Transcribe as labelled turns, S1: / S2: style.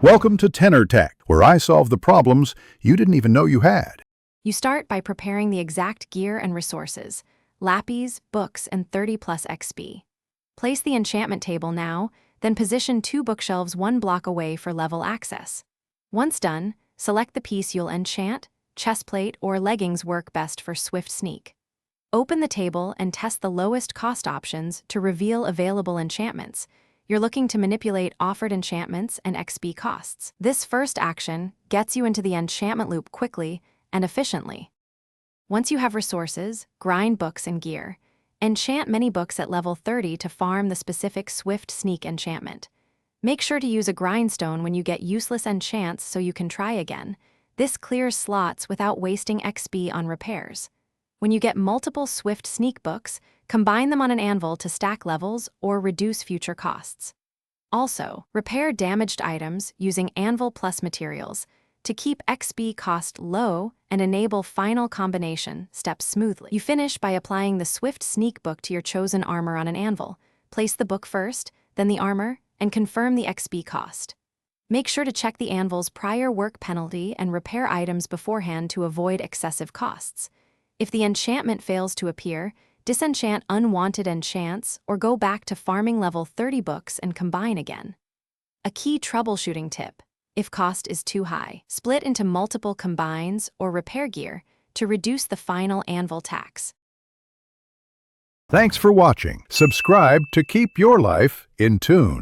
S1: Welcome to Tenor Tech, where I solve the problems you didn't even know you had.
S2: You start by preparing the exact gear and resources, lappies, books, and 30+ XP. Place the enchantment table now, then position 2 bookshelves 1 block away for level access. Once done, select the piece you'll enchant. Chestplate or leggings work best for swift sneak. Open the table and test the lowest cost options to reveal available enchantments. You're looking to manipulate offered enchantments and XP costs. This first action gets you into the enchantment loop quickly and efficiently. Once you have resources, grind books and gear. Enchant many books at level 30 to farm the specific Swift Sneak enchantment. Make sure to use a grindstone when you get useless enchants so you can try again. This clears slots without wasting XP on repairs. When you get multiple Swift Sneak books, combine them on an anvil to stack levels or reduce future costs. Also, repair damaged items using Anvil Plus materials to keep XP cost low and enable final combination steps smoothly. You finish by applying the Swift Sneak book to your chosen armor on an anvil. Place the book first, then the armor, and confirm the XP cost. Make sure to check the anvil's prior work penalty and repair items beforehand to avoid excessive costs. If the enchantment fails to appear, disenchant unwanted enchants or go back to farming level 30 books and combine again. A key troubleshooting tip: if cost is too high, split into multiple combines or repair gear to reduce the final anvil tax.
S1: Thanks for watching. Subscribe to keep your life in tune.